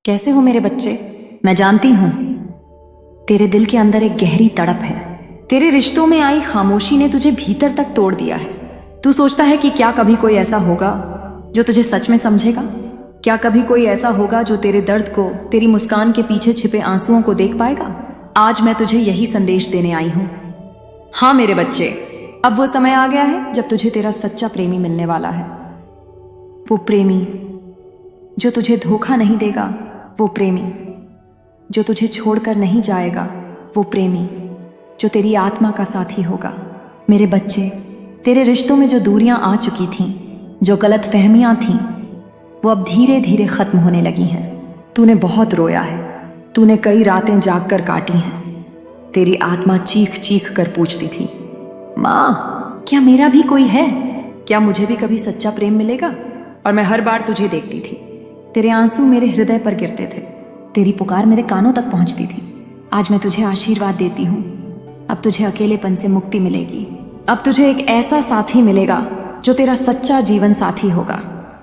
कैसे हो मेरे बच्चे? मैं जानती हूं तेरे दिल के अंदर एक गहरी तड़प है। तेरे रिश्तों में आई खामोशी ने तुझे भीतर तक तोड़ दिया है। तू सोचता है कि क्या कभी कोई ऐसा होगा जो तुझे सच में समझेगा? क्या कभी कोई ऐसा होगा जो तेरे दर्द को, तेरी मुस्कान के पीछे छिपे आंसुओं को देख पाएगा? आज मैं तुझे यही संदेश देने आई हूं। हाँ मेरे बच्चे, अब वो समय आ गया है जब तुझे तेरा सच्चा प्रेमी मिलने वाला है। वो प्रेमी जो तुझे धोखा नहीं देगा, वो प्रेमी जो तुझे छोड़कर नहीं जाएगा, वो प्रेमी जो तेरी आत्मा का साथी होगा। मेरे बच्चे, तेरे रिश्तों में जो दूरियां आ चुकी थीं, जो गलत फहमियां थीं, वो अब धीरे धीरे खत्म होने लगी हैं। तूने बहुत रोया है, तूने कई रातें जाग कर काटी हैं। तेरी आत्मा चीख चीख कर पूछती थी, माँ क्या मेरा भी कोई है? क्या मुझे भी कभी सच्चा प्रेम मिलेगा? और मैं हर बार तुझे देखती थी, तेरे आंसू मेरे हृदय पर गिरते थे, तेरी पुकार मेरे कानों तक पहुंचती थी। आज मैं तुझे आशीर्वाद देती हूँ, अब तुझे अकेलेपन से मुक्ति मिलेगी। अब तुझे एक ऐसा साथी मिलेगा जो तेरा सच्चा जीवन साथी होगा।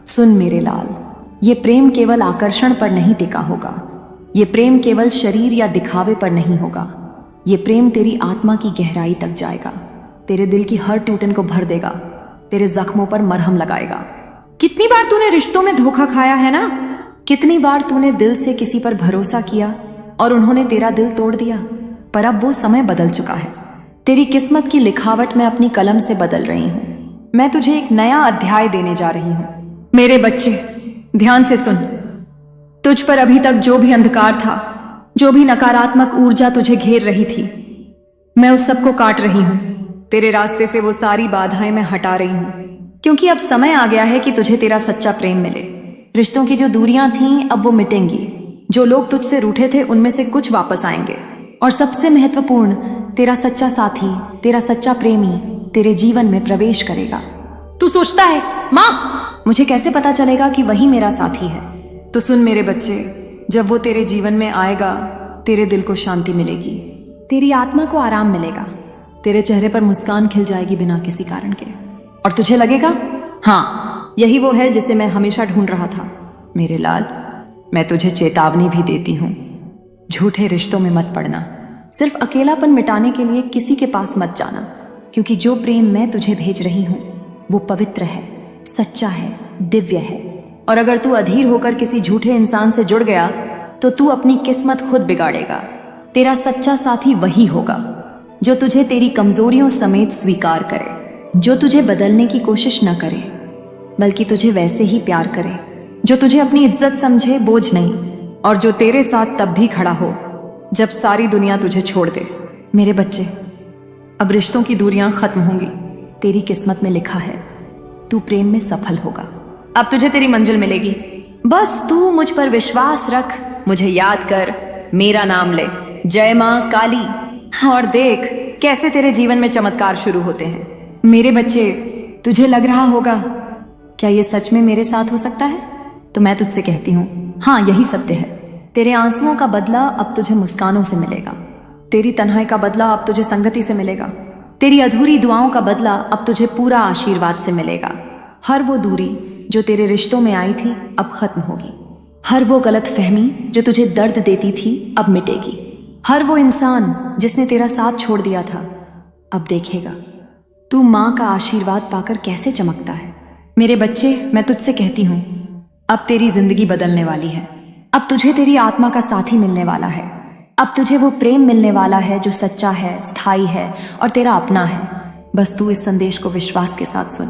सुन मेरे लाल, ये प्रेम केवल आकर्षण पर नहीं टिका होगा, ये प्रेम केवल शरीर या दिखावे पर नहीं होगा। ये प्रेम तेरी आत्मा की गहराई तक जाएगा, तेरे दिल की हर टूटन को भर देगा, तेरे जख्मों पर मरहम लगाएगा। कितनी बार तूने रिश्तों में धोखा खाया है ना? कितनी बार तूने दिल से किसी पर भरोसा किया और उन्होंने तेरा दिल तोड़ दिया। पर अब वो समय बदल चुका है। तेरी किस्मत की लिखावट मैं अपनी कलम से बदल रही हूँ। मैं तुझे एक नया अध्याय देने जा रही हूँ। मेरे बच्चे, ध्यान से सुन। तुझ पर अभी तक जो भी अंधकार था, जो भी नकारात्मक ऊर्जा तुझे घेर रही थी, मैं उस सबको काट रही हूँ। तेरे रास्ते से वो सारी बाधाएं मैं हटा रही हूँ, क्योंकि अब समय आ गया है कि तुझे तेरा सच्चा प्रेम मिले। रिश्तों की जो दूरियां थीं अब वो मिटेंगी। जो लोग तुझसे रूठे थे उनमें से कुछ वापस आएंगे, और सबसे महत्वपूर्ण, तेरा सच्चा साथी, तेरा सच्चा प्रेमी तेरे जीवन में प्रवेश करेगा। तू सोचता है, माँ मुझे कैसे पता चलेगा कि वही मेरा साथी है? तो सुन मेरे बच्चे, जब वो तेरे जीवन में आएगा, तेरे दिल को शांति मिलेगी, तेरी आत्मा को आराम मिलेगा, तेरे चेहरे पर मुस्कान खिल जाएगी बिना किसी कारण के, और तुझे लगेगा, हाँ यही वो है जिसे मैं हमेशा ढूंढ रहा था। मेरे लाल, मैं तुझे चेतावनी भी देती हूँ, झूठे रिश्तों में मत पड़ना। सिर्फ अकेलापन मिटाने के लिए किसी के पास मत जाना, क्योंकि जो प्रेम मैं तुझे भेज रही हूँ वो पवित्र है, सच्चा है, दिव्य है। और अगर तू अधीर होकर किसी झूठे इंसान से जुड़ गया तो तू अपनी किस्मत खुद बिगाड़ेगा। तेरा सच्चा साथी वही होगा जो तुझे तेरी कमजोरियों समेत स्वीकार करे, जो तुझे बदलने की कोशिश न करे, बल्कि तुझे वैसे ही प्यार करे, जो तुझे अपनी इज्जत समझे, बोझ नहीं, और जो तेरे साथ तब भी खड़ा हो जब सारी दुनिया तुझे छोड़ दे। मेरे बच्चे, अब रिश्तों की दूरियां खत्म होंगी। तेरी किस्मत में लिखा है, तू प्रेम में सफल होगा। अब तुझे तेरी मंजिल मिलेगी। बस तू मुझ पर विश्वास रख, मुझे याद कर, मेरा नाम ले, जय मां काली, और देख कैसे तेरे जीवन में चमत्कार शुरू होते हैं। मेरे बच्चे, तुझे लग रहा होगा, क्या ये सच में मेरे साथ हो सकता है? तो मैं तुझसे कहती हूँ, हाँ यही सत्य है। तेरे आंसुओं का बदला अब तुझे मुस्कानों से मिलेगा, तेरी तन्हाई का बदला अब तुझे संगति से मिलेगा, तेरी अधूरी दुआओं का बदला अब तुझे पूरा आशीर्वाद से मिलेगा। हर वो दूरी जो तेरे रिश्तों में आई थी अब खत्म होगी। हर वो गलत फहमी जो तुझे दर्द देती थी अब मिटेगी। हर वो इंसान जिसने तेरा साथ छोड़ दिया था अब देखेगा तू माँ का आशीर्वाद पाकर कैसे चमकता है। मेरे बच्चे, मैं तुझसे कहती हूँ, अब तेरी जिंदगी बदलने वाली है। अब तुझे तेरी आत्मा का साथी मिलने वाला है। अब तुझे वो प्रेम मिलने वाला है जो सच्चा है, स्थायी है और तेरा अपना है। बस तू इस संदेश को विश्वास के साथ सुन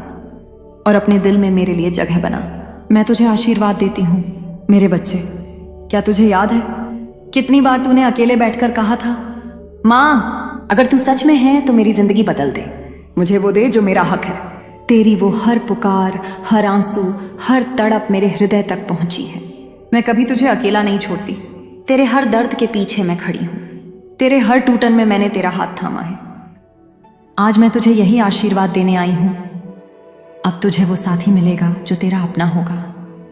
और अपने दिल में मेरे लिए जगह बना। मैं तुझे आशीर्वाद देती हूँ। मेरे बच्चे, क्या तुझे याद है कितनी बार तूने अकेले बैठकर कहा था, माँ अगर तू सच में है तो मेरी जिंदगी बदल दे, मुझे वो दे जो मेरा हक है। तेरी वो हर पुकार, हर आंसू, हर तड़प मेरे हृदय तक पहुंची है। मैं कभी तुझे अकेला नहीं छोड़ती। तेरे हर दर्द के पीछे मैं खड़ी हूं, तेरे हर टूटन में मैंने तेरा हाथ थामा है। आज मैं तुझे यही आशीर्वाद देने आई हूं, अब तुझे वो साथी मिलेगा जो तेरा अपना होगा।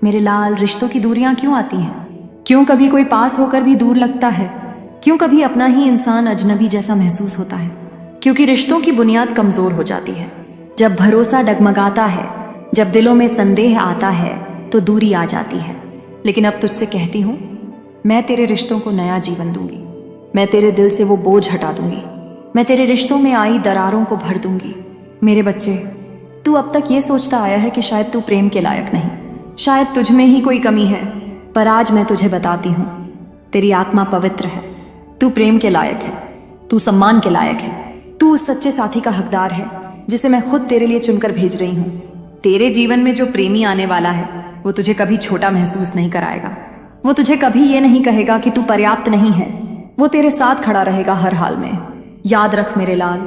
मेरे लाल, रिश्तों की दूरियां क्यों आती हैं? क्यों कभी कोई पास होकर भी दूर लगता है? क्यों कभी अपना ही इंसान अजनबी जैसा महसूस होता है? क्योंकि रिश्तों की बुनियाद कमजोर हो जाती है। जब भरोसा डगमगाता है, जब दिलों में संदेह आता है, तो दूरी आ जाती है। लेकिन अब तुझसे कहती हूँ, मैं तेरे रिश्तों को नया जीवन दूंगी। मैं तेरे दिल से वो बोझ हटा दूंगी। मैं तेरे रिश्तों में आई दरारों को भर दूंगी। मेरे बच्चे, तू अब तक ये सोचता आया है कि शायद तू प्रेम के लायक नहीं, शायद तुझ में ही कोई कमी है, पर आज मैं तुझे बताती हूँ, तेरी आत्मा पवित्र है। तू प्रेम के लायक है, तू सम्मान के लायक है, तू उस सच्चे साथी का हकदार है जिसे मैं खुद तेरे लिए चुनकर भेज रही हूँ। तेरे जीवन में जो प्रेमी आने वाला है वो तुझे कभी छोटा महसूस नहीं कराएगा। वो तुझे कभी ये नहीं कहेगा कि तू पर्याप्त नहीं है। वो तेरे साथ खड़ा रहेगा हर हाल में। याद रख मेरे लाल,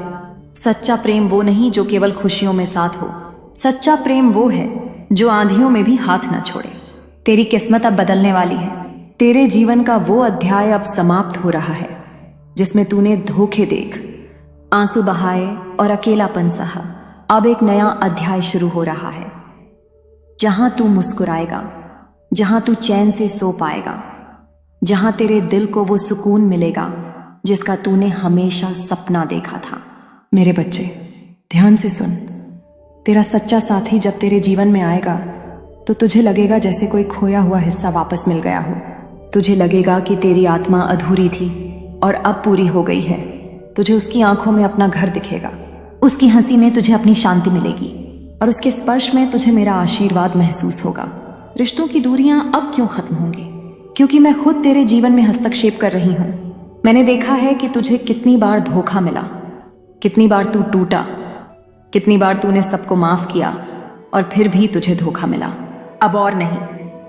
सच्चा प्रेम वो नहीं जो केवल खुशियों में साथ हो। सच्चा प्रेम वो है जो आंधियों में भी हाथ न छोड़े। तेरी किस्मत अब बदलने वाली है। तेरे जीवन का वो अध्याय अब समाप्त हो रहा है जिसमें तूने धोखे देख, आंसू बहाए और अकेलापन सहा। अब एक नया अध्याय शुरू हो रहा है, जहां तू मुस्कुराएगा, जहां तू चैन से सो पाएगा, जहां तेरे दिल को वो सुकून मिलेगा जिसका तूने हमेशा सपना देखा था। मेरे बच्चे, ध्यान से सुन। तेरा सच्चा साथी जब तेरे जीवन में आएगा तो तुझे लगेगा जैसे कोई खोया हुआ हिस्सा वापस मिल गया हो। तुझे लगेगा कि तेरी आत्मा अधूरी थी और अब पूरी हो गई है। तुझे उसकी आंखों में अपना घर दिखेगा, उसकी हंसी में तुझे अपनी शांति मिलेगी और उसके स्पर्श में तुझे मेरा आशीर्वाद महसूस होगा। रिश्तों की दूरियां अब क्यों खत्म होंगी? क्योंकि मैं खुद तेरे जीवन में हस्तक्षेप कर रही हूं। मैंने देखा है कि तुझे कितनी बार धोखा मिला, कितनी बार तू टूटा, कितनी बार तूने सबको माफ किया और फिर भी तुझे धोखा मिला। अब और नहीं,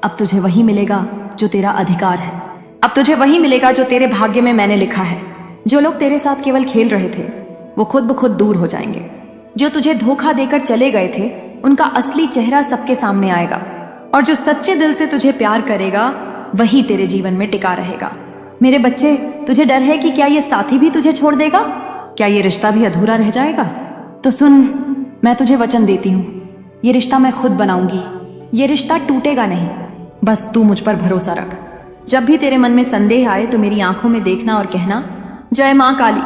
अब तुझे वही मिलेगा जो तेरा अधिकार है। अब तुझे वही मिलेगा जो तेरे भाग्य में मैंने लिखा है। जो लोग तेरे साथ केवल खेल रहे थे वो खुद ब खुद दूर हो जाएंगे। जो तुझे धोखा देकर चले गए थे उनका असली चेहरा सबके सामने आएगा और जो सच्चे दिल से तुझे प्यार करेगा वही तेरे जीवन में टिका रहेगा। मेरे बच्चे, तुझे डर है कि क्या ये साथी भी तुझे छोड़ देगा? क्या ये रिश्ता भी अधूरा रह जाएगा? तो सुन, मैं तुझे वचन देती हूँ, ये रिश्ता मैं खुद बनाऊंगी। ये रिश्ता टूटेगा नहीं, बस तू मुझ पर भरोसा रख। जब भी तेरे मन में संदेह आए तो मेरी आंखों में देखना और कहना, जय मां काली।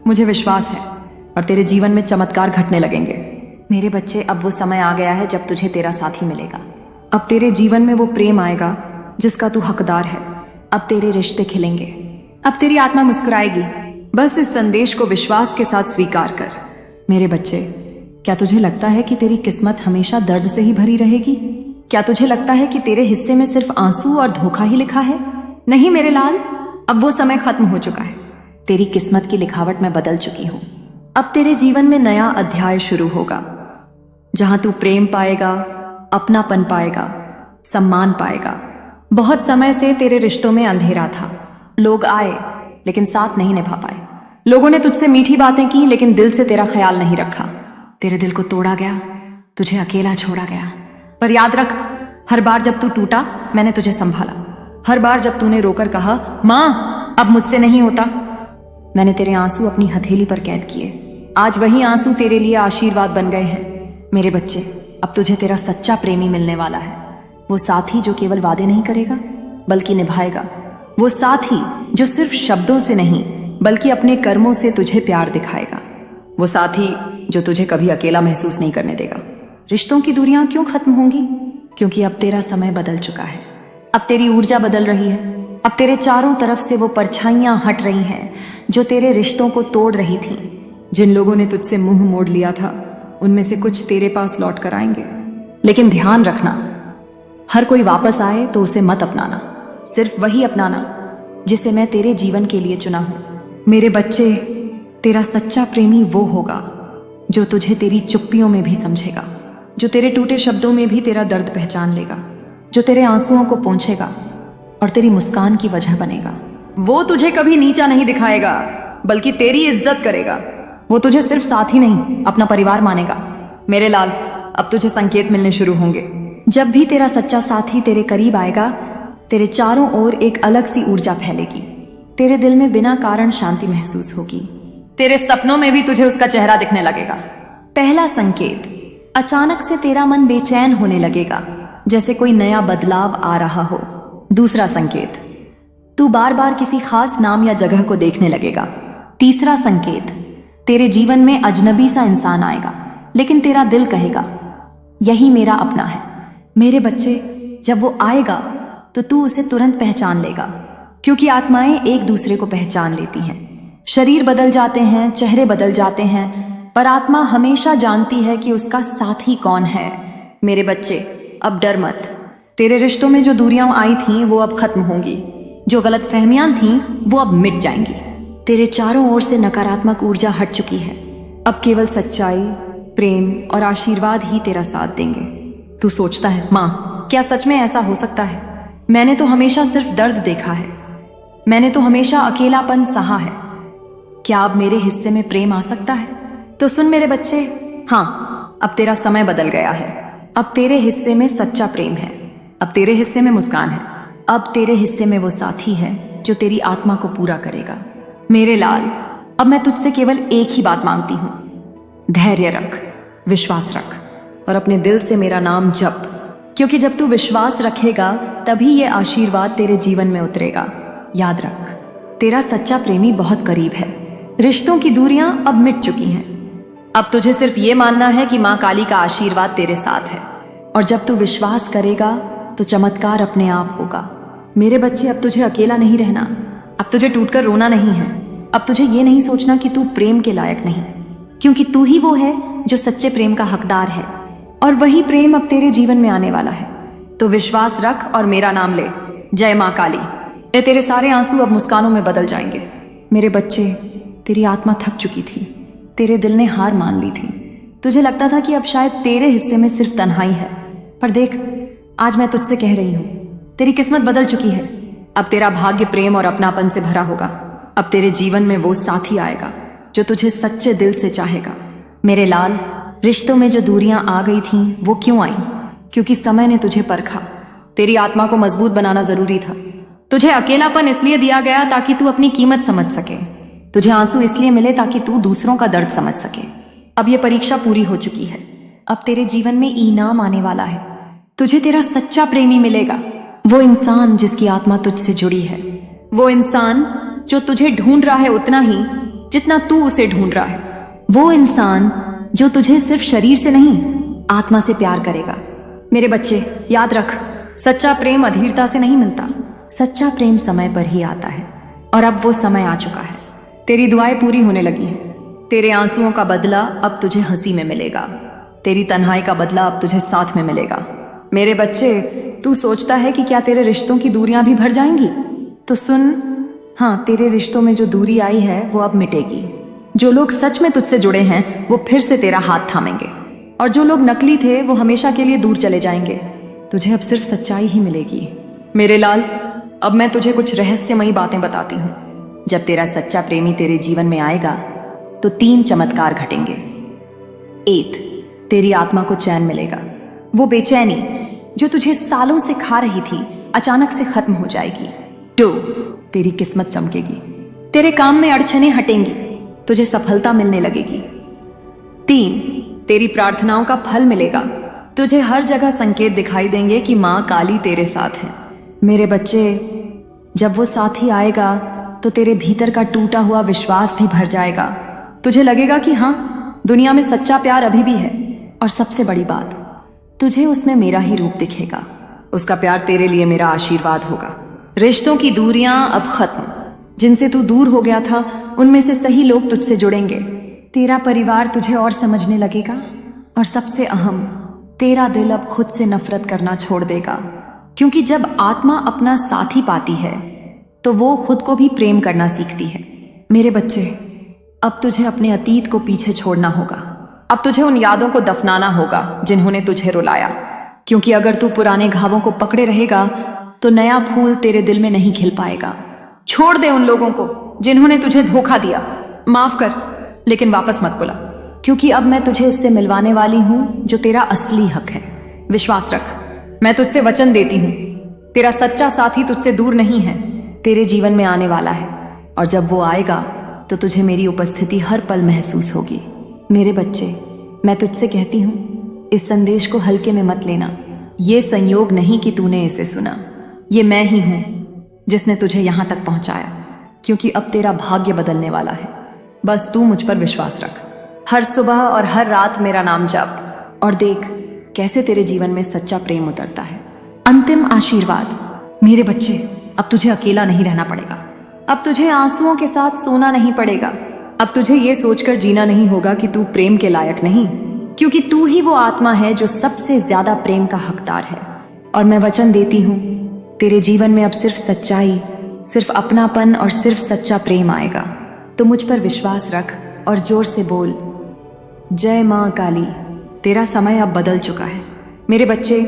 मुझे विश्वास है और तेरे जीवन में चमत्कार घटने लगेंगे। मेरे बच्चे, अब वो समय आ गया है जब तुझे तेरा साथी मिलेगा। अब तेरे जीवन में वो प्रेम आएगा जिसका तू हकदार है। अब तेरे रिश्ते खिलेंगे, अब तेरी आत्मा मुस्कुराएगी। बस इस संदेश को विश्वास के साथ स्वीकार कर। मेरे बच्चे, क्या तुझे लगता है कि तेरी किस्मत हमेशा दर्द से ही भरी रहेगी? क्या तुझे लगता है कि तेरे हिस्से में सिर्फ आंसू और धोखा ही लिखा है? नहीं मेरे लाल, अब वो समय खत्म हो चुका है। तेरी किस्मत की लिखावट मैं बदल चुकी हूं। अब तेरे जीवन में नया अध्याय शुरू होगा, जहां तू प्रेम पाएगा, अपनापन पाएगा, सम्मान पाएगा। बहुत समय से तेरे रिश्तों में अंधेरा था। लोग आए लेकिन साथ नहीं निभा पाए। लोगों ने तुझसे मीठी बातें की लेकिन दिल से तेरा ख्याल नहीं रखा। तेरे दिल को तोड़ा गया, तुझे अकेला छोड़ा गया। पर याद रख, हर बार जब तू टूटा मैंने तुझे संभाला। हर बार जब तूने रोकर कहा, माँ अब मुझसे नहीं होता, मैंने तेरे आंसू अपनी हथेली पर कैद किए। आज वही आंसू तेरे लिए आशीर्वाद बन गए हैं। मेरे बच्चे, अब तुझे तेरा सच्चा प्रेमी मिलने वाला है। वो साथी जो केवल वादे नहीं करेगा बल्कि निभाएगा। वो साथी जो सिर्फ शब्दों से नहीं बल्कि अपने कर्मों से तुझे प्यार दिखाएगा। वो साथी जो तुझे कभी अकेला महसूस नहीं करने देगा। रिश्तों की दूरियां क्यों खत्म होंगी? क्योंकि अब तेरा समय बदल चुका है। अब तेरी ऊर्जा बदल रही है। अब तेरे चारों तरफ से वो परछाइयां हट रही हैं जो तेरे रिश्तों को तोड़ रही थीं। जिन लोगों ने तुझसे मुंह मोड़ लिया था उनमें से कुछ तेरे पास लौट कर आएंगे। लेकिन ध्यान रखना, हर कोई वापस आए तो उसे मत अपनाना। सिर्फ वही अपनाना जिसे मैं तेरे जीवन के लिए चुना हूं। मेरे बच्चे, तेरा सच्चा प्रेमी वो होगा जो तुझे तेरी चुप्पियों में भी समझेगा, जो तेरे टूटे शब्दों में भी तेरा दर्द पहचान लेगा, जो तेरे आंसुओं को पोंछेगा और तेरी मुस्कान की वजह बनेगा। वो तुझे कभी नीचा नहीं दिखाएगा बल्कि तेरी इज्जत करेगा। वो तुझे सिर्फ साथी नहीं अपना परिवार मानेगा। मेरे लाल, अब तुझे संकेत मिलने शुरू होंगे। जब भी तेरा सच्चा साथी तेरे करीब आएगा तेरे चारों ओर एक अलग सी ऊर्जा फैलेगी। तेरे दिल में बिना कारण शांति महसूस होगी। तेरे सपनों में भी तुझे उसका चेहरा दिखने लगेगा। पहला संकेत, अचानक से तेरा मन बेचैन होने लगेगा जैसे कोई नया बदलाव आ रहा हो। दूसरा संकेत, तू बार बार किसी खास नाम या जगह को देखने लगेगा। तीसरा संकेत, तेरे जीवन में अजनबी सा इंसान आएगा लेकिन तेरा दिल कहेगा यही मेरा अपना है। मेरे बच्चे, जब वो आएगा तो तू उसे तुरंत पहचान लेगा। क्योंकि आत्माएं एक दूसरे को पहचान लेती हैं। शरीर बदल जाते हैं, चेहरे बदल जाते हैं, पर आत्मा हमेशा जानती है कि उसका साथी कौन है। मेरे बच्चे, अब डर मत। तेरे रिश्तों में जो दूरियां आई थीं वो अब खत्म होंगी। जो गलतफहमियां थीं वो अब मिट जाएंगी। तेरे चारों ओर से नकारात्मक ऊर्जा हट चुकी है। अब केवल सच्चाई, प्रेम और आशीर्वाद ही तेरा साथ देंगे। तू सोचता है, माँ क्या सच में ऐसा हो सकता है? मैंने तो हमेशा सिर्फ दर्द देखा है। मैंने तो हमेशा अकेलापन सहा है। क्या अब मेरे हिस्से में प्रेम आ सकता है? तो सुन मेरे बच्चे, हाँ, अब तेरा समय बदल गया है। अब तेरे हिस्से में सच्चा प्रेम है। अब तेरे हिस्से में मुस्कान है। अब तेरे हिस्से में वो साथी है जो तेरी आत्मा को पूरा करेगा। मेरे लाल, अब मैं तुझसे केवल एक ही बात मांगती हूँ। धैर्य रख, विश्वास रख और अपने दिल से मेरा नाम जप। क्योंकि जब तू विश्वास रखेगा तभी ये आशीर्वाद तेरे जीवन में उतरेगा। याद रख, तेरा सच्चा प्रेमी बहुत करीब है। रिश्तों की दूरियां अब मिट चुकी हैं। अब तुझे सिर्फ ये मानना है कि माँ काली का आशीर्वाद तेरे साथ है। और जब तू विश्वास करेगा तो चमत्कार अपने आप होगा। मेरे बच्चे, अब तुझे अकेला नहीं रहना। अब तुझे टूटकर रोना नहीं है। अब तुझे ये नहीं सोचना कि तू प्रेम के लायक नहीं, क्योंकि तू ही वो है जो सच्चे प्रेम का हकदार है। और वही प्रेम अब तेरे जीवन में आने वाला है। तो विश्वास रख और मेरा नाम ले। जय माँ काली। ये तेरे सारे आंसू अब मुस्कानों में बदल जाएंगे। मेरे बच्चे, तेरी आत्मा थक चुकी थी। तेरे दिल ने हार मान ली थी। तुझे लगता था कि अब शायद तेरे हिस्से में सिर्फ तन्हाई है, पर देख, आज मैं तुझसे कह रही हूँ, तेरी किस्मत बदल चुकी है। अब तेरा भाग्य प्रेम और अपनापन से भरा होगा। अब तेरे जीवन में वो साथी आएगा जो तुझे सच्चे दिल से चाहेगा। मेरे लाल, रिश्तों में जो दूरियां आ गई थीं वो क्यों आई? क्योंकि समय ने तुझे परखा। तेरी आत्मा को मजबूत बनाना जरूरी था। तुझे अकेलापन इसलिए दिया गया ताकि तू अपनी कीमत समझ सके। तुझे आंसू इसलिए मिले ताकि तू दूसरों का दर्द समझ सके। अब ये परीक्षा पूरी हो चुकी है। अब तेरे जीवन में इनाम आने वाला है। तुझे तेरा सच्चा प्रेमी मिलेगा। वो इंसान जिसकी आत्मा तुझसे जुड़ी है। वो इंसान जो तुझे ढूंढ रहा है उतना ही जितना तू उसे ढूंढ रहा है। वो इंसान जो तुझे सिर्फ शरीर से नहीं, आत्मा से प्यार करेगा। मेरे बच्चे, याद रख, सच्चा प्रेम अधीरता से नहीं मिलता। सच्चा प्रेम समय पर ही आता है। और अब वो समय आ चुका है। तेरी दुआएं पूरी होने लगी हैं। तेरे आंसुओं का बदला अब तुझे हंसी में मिलेगा। तेरी तन्हाई का बदला अब तुझे साथ में मिलेगा। मेरे बच्चे, तू सोचता है कि क्या तेरे रिश्तों की दूरियां भी भर जाएंगी? तो सुन, हाँ, तेरे रिश्तों में जो दूरी आई है वो अब मिटेगी। जो लोग सच में तुझसे जुड़े हैं वो फिर से तेरा हाथ थामेंगे, और जो लोग नकली थे वो हमेशा के लिए दूर चले जाएंगे। तुझे अब सिर्फ सच्चाई ही मिलेगी। मेरे लाल, अब मैं तुझे कुछ रहस्यमयी बातें बताती हूँ। जब तेरा सच्चा प्रेमी तेरे जीवन में आएगा तो 3 चमत्कार घटेंगे। 1, तेरी आत्मा को चैन मिलेगा। वो बेचैनी जो तुझे सालों से खा रही थी अचानक से खत्म हो जाएगी। 2, तेरी किस्मत चमकेगी। तेरे काम में अड़चनें हटेंगी। तुझे सफलता मिलने लगेगी। 3, तेरी प्रार्थनाओं का फल मिलेगा। तुझे हर जगह संकेत दिखाई देंगे कि माँ काली तेरे साथ है। मेरे बच्चे, जब वो साथी आएगा तो तेरे भीतर का टूटा हुआ विश्वास भी भर जाएगा। तुझे लगेगा कि हाँ, दुनिया में सच्चा प्यार अभी भी है। और सबसे बड़ी बात, तुझे उसमें मेरा ही रूप दिखेगा। उसका प्यार तेरे लिए मेरा आशीर्वाद होगा। रिश्तों की दूरियां अब खत्म। जिनसे तू दूर हो गया था उनमें से सही लोग तुझसे जुड़ेंगे। तेरा परिवार तुझे और समझने लगेगा। और सबसे अहम, तेरा दिल अब खुद से नफरत करना छोड़ देगा। क्योंकि जब आत्मा अपना साथी पाती है तो वो खुद को भी प्रेम करना सीखती है। मेरे बच्चे, अब तुझे अपने अतीत को पीछे छोड़ना होगा। अब तुझे उन यादों को दफनाना होगा जिन्होंने तुझे रुलाया। क्योंकि अगर तू पुराने घावों को पकड़े रहेगा तो नया फूल तेरे दिल में नहीं खिल पाएगा। छोड़ दे उन लोगों को जिन्होंने तुझे धोखा दिया। माफ कर, लेकिन वापस मत बुला। क्योंकि अब मैं तुझे उससे मिलवाने वाली हूं जो तेरा असली हक है। विश्वास रख, मैं तुझसे वचन देती हूं, तेरा सच्चा साथी तुझसे दूर नहीं है, तेरे जीवन में आने वाला है। और जब वो आएगा तो तुझे मेरी उपस्थिति हर पल महसूस होगी। मेरे बच्चे, मैं तुझसे कहती हूं, इस संदेश को हल्के में मत लेना। ये संयोग नहीं कि तूने इसे सुना, ये मैं ही हूं जिसने तुझे यहां तक पहुंचाया। क्योंकि अब तेरा भाग्य बदलने वाला है। बस तू मुझ पर विश्वास रख। हर सुबह और हर रात मेरा नाम जप, और देख कैसे तेरे जीवन में सच्चा प्रेम उतरता है। अंतिम आशीर्वाद। मेरे बच्चे, अब तुझे अकेला नहीं रहना पड़ेगा। अब तुझे आंसुओं के साथ सोना नहीं पड़ेगा। अब तुझे ये सोचकर जीना नहीं होगा कि तू प्रेम के लायक नहीं, क्योंकि तू ही वो आत्मा है जो सबसे ज्यादा प्रेम का हकदार है। और मैं वचन देती हूँ, तेरे जीवन में अब सिर्फ सच्चाई, सिर्फ अपनापन और सिर्फ सच्चा प्रेम आएगा। तो मुझ पर विश्वास रख और जोर से बोल, जय माँ काली। तेरा समय अब बदल चुका है मेरे बच्चे।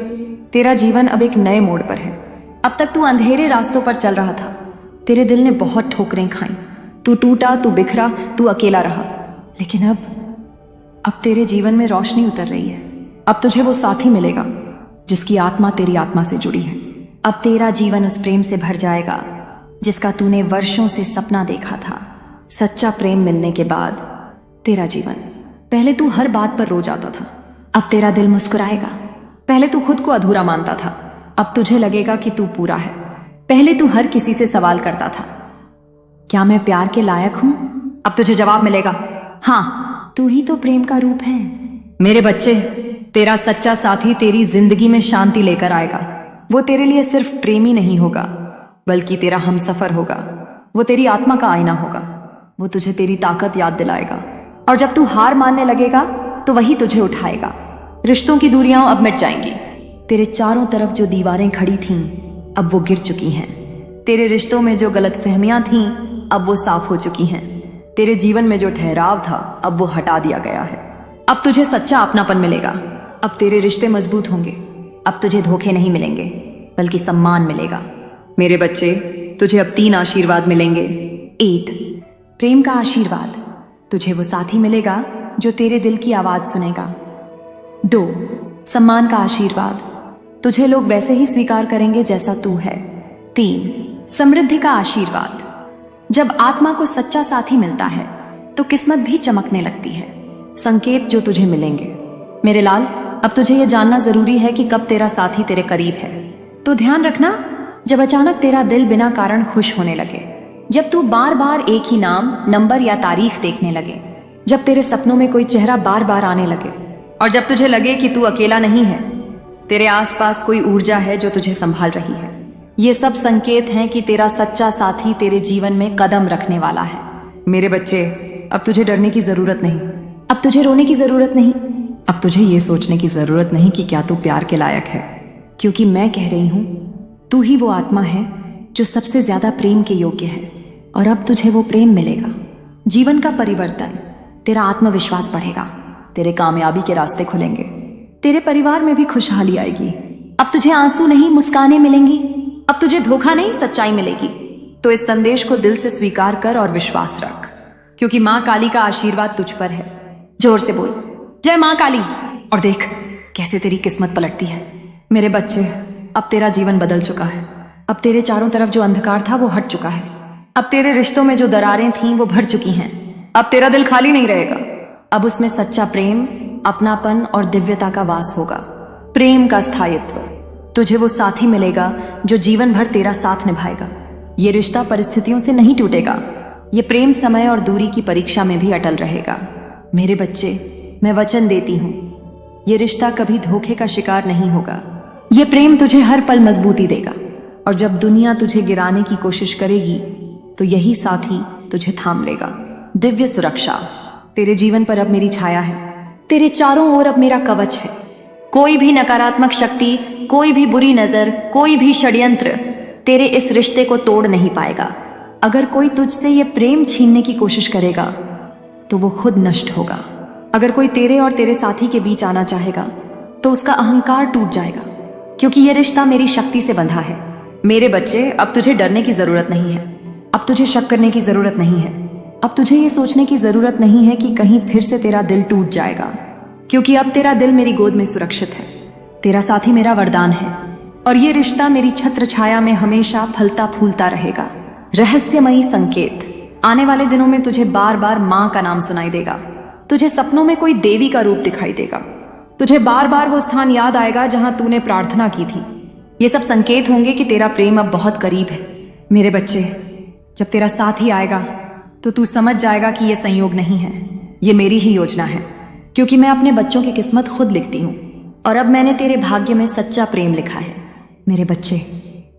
तेरा जीवन अब एक नए मोड़ पर है। अब तक तू अंधेरे रास्तों पर चल रहा था। तेरे दिल ने बहुत ठोकरें खाई। तू टूटा, तू बिखरा, तू अकेला रहा। लेकिन अब तेरे जीवन में रोशनी उतर रही है। अब तुझे वो साथी मिलेगा जिसकी आत्मा तेरी आत्मा से जुड़ी है। अब तेरा जीवन उस प्रेम से भर जाएगा जिसका तूने वर्षों से सपना देखा था। सच्चा प्रेम मिलने के बाद तेरा जीवन, पहले तू हर बात पर रो जाता था, अब तेरा दिल मुस्कुराएगा। पहले तू खुद को अधूरा मानता था, अब तुझे लगेगा कि तू पूरा है। पहले तू हर किसी से सवाल करता था, क्या मैं प्यार के लायक हूं? अब तुझे जवाब मिलेगा, हाँ, तू ही तो प्रेम का रूप है। मेरे बच्चे, तेरा सच्चा साथी तेरी जिंदगी में शांति लेकर आएगा। वो तेरे लिए सिर्फ प्रेमी नहीं होगा, बल्कि तेरा हमसफर होगा। वो तेरी आत्मा का आईना होगा। वो तुझे तेरी ताकत याद दिलाएगा, और जब तू हार मानने लगेगा तो वही तुझे उठाएगा। रिश्तों की दूरियां अब मिट जाएंगी। तेरे चारों तरफ जो दीवारें खड़ी थीं, अब वो गिर चुकी हैं। तेरे रिश्तों में जो गलतफहमियां थीं, अब वो साफ हो चुकी हैं। तेरे जीवन में जो ठहराव था, अब वो हटा दिया गया है। अब तुझे सच्चा अपनापन मिलेगा। अब तेरे रिश्ते मजबूत होंगे। अब तुझे धोखे नहीं मिलेंगे, बल्कि सम्मान मिलेगा। मेरे बच्चे, तुझे अब 3 आशीर्वाद मिलेंगे। 1, प्रेम का आशीर्वाद। तुझे वो साथी मिलेगा जो तेरे दिल की आवाज सुनेगा। 2, सम्मान का आशीर्वाद। तुझे लोग वैसे ही स्वीकार करेंगे जैसा तू है। 3, समृद्धि का आशीर्वाद। जब आत्मा को सच्चा साथी मिलता है तो किस्मत भी चमकने लगती है। संकेत जो तुझे मिलेंगे। मेरे लाल, अब तुझे यह जानना जरूरी है कि कब तेरा साथी तेरे करीब है। तो ध्यान रखना, जब अचानक तेरा दिल बिना कारण खुश होने लगे, जब तू बार बार एक ही नाम, नंबर या तारीख देखने लगे, जब तेरे सपनों में कोई चेहरा बार बार आने लगे, और जब तुझे लगे कि तू अकेला नहीं है, तेरे आसपास कोई ऊर्जा है जो तुझे संभाल रही है। ये सब संकेत हैं कि तेरा सच्चा साथी तेरे जीवन में कदम रखने वाला है। मेरे बच्चे, अब तुझे डरने की जरूरत नहीं। अब तुझे रोने की जरूरत नहीं। अब तुझे ये सोचने की जरूरत नहीं कि क्या तू प्यार के लायक है, क्योंकि मैं कह रही हूं, तू ही वो आत्मा है जो सबसे ज्यादा प्रेम के योग्य है। और अब तुझे वो प्रेम मिलेगा। जीवन का परिवर्तन, तेरा आत्मविश्वास बढ़ेगा, तेरे कामयाबी के रास्ते खुलेंगे, तेरे परिवार में भी खुशहाली आएगी। अब तुझे आंसू नहीं, मुस्कानें मिलेंगी। अब तुझे धोखा नहीं, सच्चाई मिलेगी। तो इस संदेश को दिल से स्वीकार कर और विश्वास रख, क्योंकि माँ काली का आशीर्वाद तुझ पर है। जोर से बोल, जय माँ काली, और देख कैसे तेरी किस्मत पलटती है। मेरे बच्चे, अब तेरा जीवन बदल चुका है। अब तेरे चारों तरफ जो अंधकार था वो हट चुका है। अब तेरे रिश्तों में जो दरारें थीं वो भर चुकी हैं। अब तेरा दिल खाली नहीं रहेगा। अब उसमें सच्चा प्रेम, अपनापन और दिव्यता का वास होगा। प्रेम का स्थायित्व। तुझे वो साथी मिलेगा जो जीवन भर तेरा साथ निभाएगा। ये रिश्ता परिस्थितियों से नहीं टूटेगा। ये प्रेम समय और दूरी की परीक्षा में भी अटल रहेगा। मेरे बच्चे, मैं वचन देती हूँ, ये रिश्ता कभी धोखे का शिकार नहीं होगा। ये प्रेम तुझे हर पल मजबूती देगा, और जब दुनिया तुझे गिराने की कोशिश करेगी तो यही साथी तुझे थाम लेगा। दिव्य सुरक्षा। तेरे जीवन पर अब मेरी छाया है। तेरे चारों ओर अब मेरा कवच है। कोई भी नकारात्मक शक्ति, कोई भी बुरी नजर, कोई भी षड्यंत्र तेरे इस रिश्ते को तोड़ नहीं पाएगा। अगर कोई तुझसे ये प्रेम छीनने की कोशिश करेगा तो वो खुद नष्ट होगा। अगर कोई तेरे और तेरे साथी के बीच आना चाहेगा तो उसका अहंकार टूट जाएगा, क्योंकि ये रिश्ता मेरी शक्ति से बंधा है। मेरे बच्चे, अब तुझे डरने की जरूरत नहीं है। अब तुझे शक करने की जरूरत नहीं है। अब तुझे ये सोचने की जरूरत नहीं है कि कहीं फिर से तेरा दिल टूट जाएगा, क्योंकि अब तेरा दिल मेरी गोद में सुरक्षित है। तेरा साथी मेरा वरदान है, और ये रिश्ता मेरी छत्र छाया में हमेशा फलता फूलता रहेगा। रहस्यमयी संकेत। आने वाले दिनों में तुझे बार बार माँ का नाम सुनाई देगा। तुझे सपनों में कोई देवी का रूप दिखाई देगा। तुझे बार बार वो स्थान याद आएगा जहां तूने प्रार्थना की थी। ये सब संकेत होंगे कि तेरा प्रेम अब बहुत करीब है। मेरे बच्चे, जब तेरा साथ ही आएगा तो तू समझ जाएगा कि ये संयोग नहीं है, ये मेरी ही योजना है, क्योंकि मैं अपने बच्चों की किस्मत खुद लिखती हूँ, और अब मैंने तेरे भाग्य में सच्चा प्रेम लिखा है। मेरे बच्चे,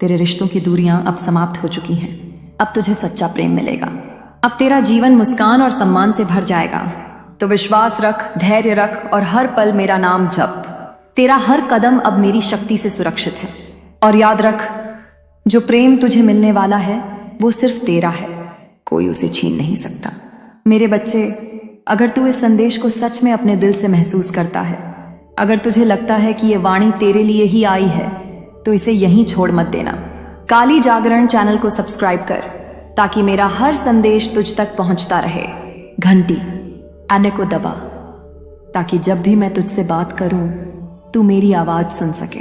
तेरे रिश्तों की दूरियां अब समाप्त हो चुकी हैं। अब तुझे सच्चा प्रेम मिलेगा। अब तेरा जीवन मुस्कान और सम्मान से भर जाएगा। तो विश्वास रख, धैर्य रख और हर पल मेरा नाम जप। तेरा हर कदम अब मेरी शक्ति से सुरक्षित है। और याद रख, जो प्रेम तुझे मिलने वाला है वो सिर्फ तेरा है, कोई उसे छीन नहीं सकता। मेरे बच्चे, अगर तू इस संदेश को सच में अपने दिल से महसूस करता है, अगर तुझे लगता है कि ये वाणी तेरे लिए ही आई है, तो इसे यहीं छोड़ मत देना। काली जागरण चैनल को सब्सक्राइब कर ताकि मेरा हर संदेश तुझ तक पहुंचता रहे। घंटी आने को दबा ताकि जब भी मैं तुझसे बात करूं तू मेरी आवाज सुन सके।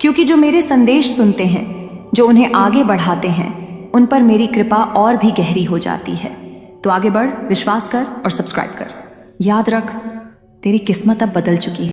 क्योंकि जो मेरे संदेश सुनते हैं, जो उन्हें आगे बढ़ाते हैं, उन पर मेरी कृपा और भी गहरी हो जाती है। तो आगे बढ़, विश्वास कर और सब्सक्राइब कर। याद रख, तेरी किस्मत अब बदल चुकी है।